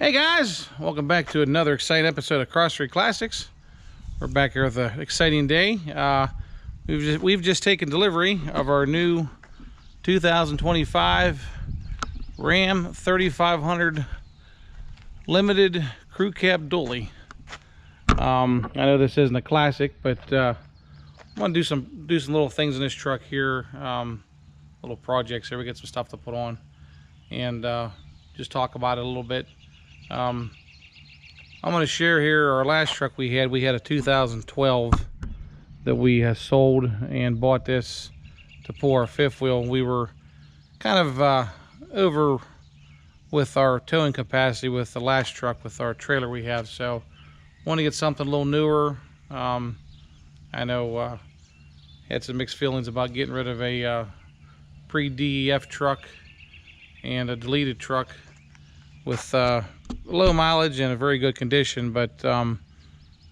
Hey guys, welcome back to another exciting episode of Cross Street Classics. We're back here with an exciting day. We've just taken delivery of our new 2025 Ram 3500 Limited Crew Cab Dually. I know this isn't a classic, but I want to do some little things in this truck here, little projects here. We get some stuff to put on, and just talk about it a little bit. I'm going to share here our last truck we had. We had a 2012 that we sold and bought this to pull our fifth wheel. We were kind of over with our towing capacity with the last truck with our trailer we have, so want to get something a little newer. I know had some mixed feelings about getting rid of a pre-DEF truck and a deleted truck with low mileage and a very good condition, but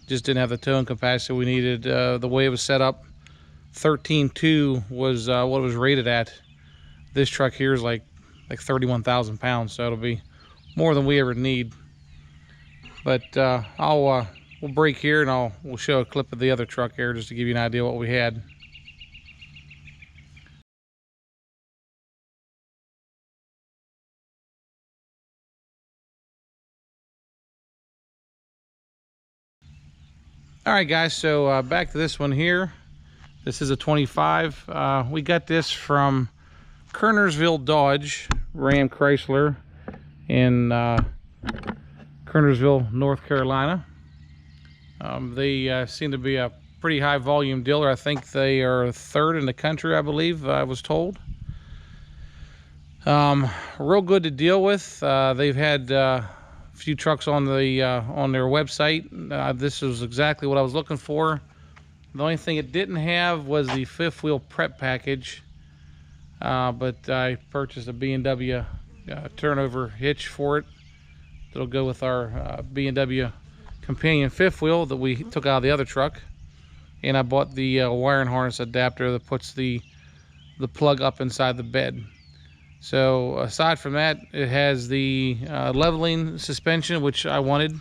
just didn't have the towing capacity we needed. The way it was set up, 13.2 was what it was rated at. This truck here is like 31,000 pounds, so it'll be more than we ever need. But we'll break here and we'll show a clip of the other truck here just to give you an idea what we had. All right guys, so back to this one here. This is a 25. We got this from Kernersville Dodge Ram Chrysler in Kernersville, North Carolina. They seem to be a pretty high volume dealer. I think they are third in the country, I believe, I was told. Real good to deal with. They've had few trucks on their website. This is exactly what I was looking for. The only thing it didn't have was the fifth wheel prep package, but I purchased a B&W turnover hitch for it that'll go with our B&W companion fifth wheel that we took out of the other truck, and I bought the wiring harness adapter that puts the plug up inside the bed. So aside from that, it has the leveling suspension, which I wanted.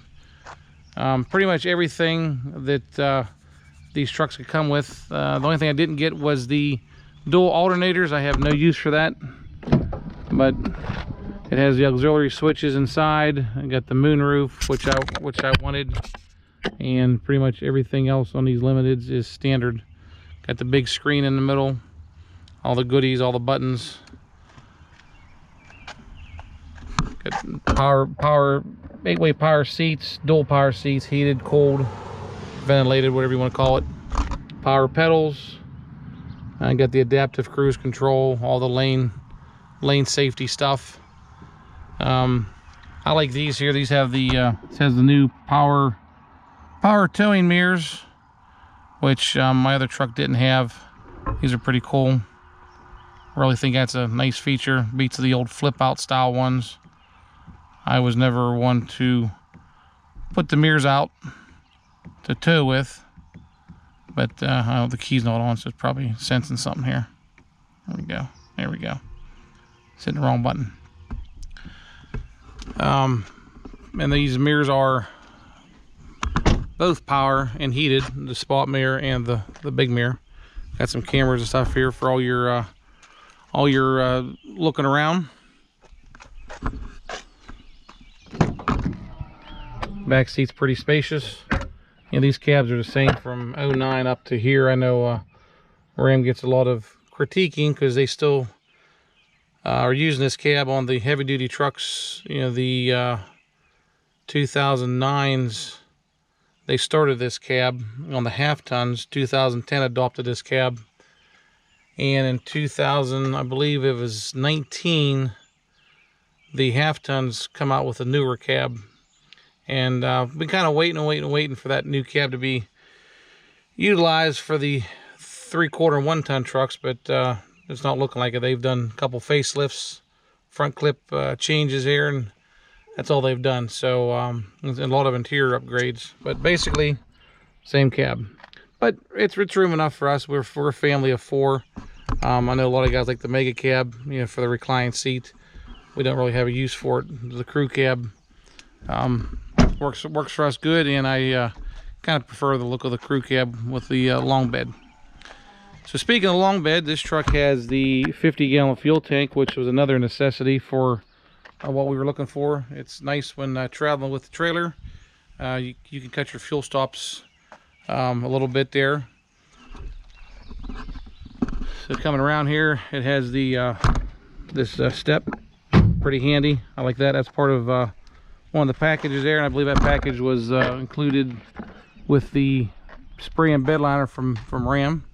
Pretty much everything that these trucks could come with. The only thing I didn't get was the dual alternators. I have no use for that, but it has the auxiliary switches inside. I got the moonroof, which I wanted, and pretty much everything else on these limiteds is standard. Got the big screen in the middle, all the goodies, all the buttons. Got power 8-way power seats, dual power seats, heated, cold, ventilated, whatever you want to call it. Power pedals. I got the adaptive cruise control, all the lane safety stuff. I like these here. These have the it has the new power towing mirrors, which my other truck didn't have. These are pretty cool. I really think that's a nice feature. Beats the old flip out style ones. I was never one to put the mirrors out to tow with, but the key's not on, so it's probably sensing something here. There we go. It's hitting the wrong button. And these mirrors are both power and heated, the spot mirror and the big mirror. Got some cameras and stuff here for all your looking around. Back seat's pretty spacious. And these cabs are the same from 09 up to here. I know Ram gets a lot of critiquing because they still are using this cab on the heavy duty trucks. You know, the 2009s, they started this cab on the half tons. 2010 adopted this cab, and in 2000, I believe it was 19, the half tons come out with a newer cab. And been kind of waiting for that new cab to be utilized for the 3/4 and 1 ton trucks, but it's not looking like it. They've done a couple facelifts, front clip changes here, and that's all they've done. So a lot of interior upgrades, but basically same cab. But it's room enough for us. We're a family of 4. I know a lot of guys like the mega cab, you know, for the recline seat. We don't really have a use for it. The crew cab Works for us good, and I kind of prefer the look of the crew cab with the long bed. So speaking of long bed, this truck has the 50-gallon fuel tank, which was another necessity for what we were looking for. It's nice when traveling with the trailer. You can cut your fuel stops a little bit there. So coming around here, it has the this step, pretty handy. I like that. That's part of one of the packages there, and I believe that package was included with the spray and bed liner from Ram.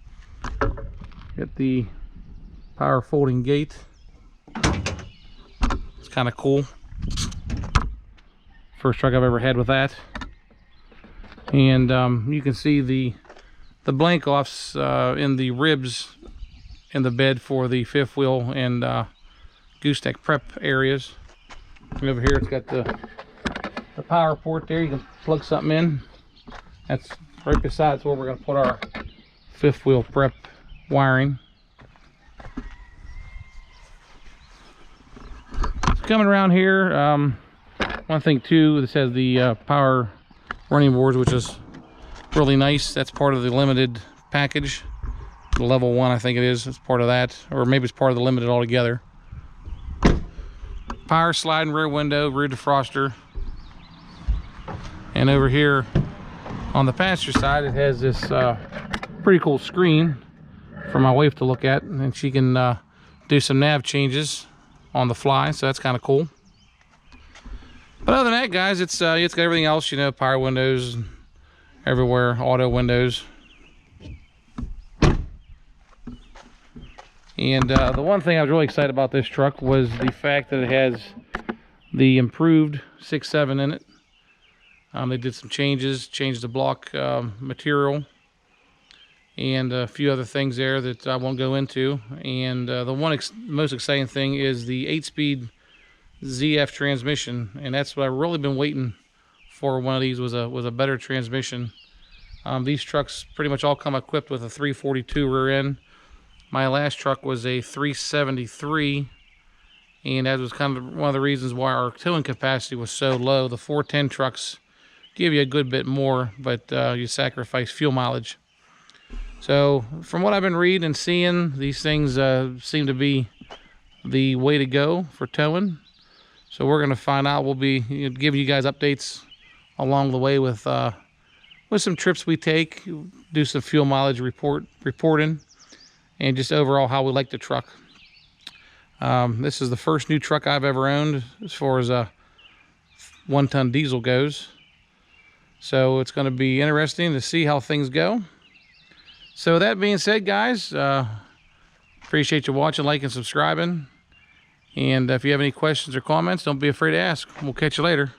Get the power folding gate. It's kind of cool. First truck I've ever had with that. And you can see the blank offs in the ribs in the bed for the fifth wheel and gooseneck prep areas. And over here it's got the power port there. You can plug something in. That's right beside where we're going to put our fifth wheel prep wiring. So coming around here, one thing too, this has the power running boards, which is really nice. That's part of the limited package. The level 1, I think it is. It's part of that, or maybe it's part of the limited altogether. Power sliding rear window, rear defroster. And over here on the passenger side, it has this pretty cool screen for my wife to look at, and she can do some nav changes on the fly, so that's kind of cool. But other than that, guys, it's got everything else, you know, power windows everywhere, auto windows. And the one thing I was really excited about this truck was the fact that it has the improved 6.7 in it. They did some changes, changed the block material, and a few other things there that I won't go into. And the one most exciting thing is the 8-speed ZF transmission, and that's what I've really been waiting for. One of these was a better transmission. These trucks pretty much all come equipped with a 342 rear end. My last truck was a 373, and that was kind of one of the reasons why our towing capacity was so low. The 410 trucks give you a good bit more, but you sacrifice fuel mileage. So from what I've been reading and seeing, these things seem to be the way to go for towing. So we're going to find out. We'll be giving you guys updates along the way with some trips we take, do some fuel mileage reporting, and just overall how we like the truck. This is the first new truck I've ever owned as far as a 1-ton diesel goes. So it's going to be interesting to see how things go. So that being said, guys, appreciate you watching, liking, subscribing. And if you have any questions or comments, don't be afraid to ask. We'll catch you later.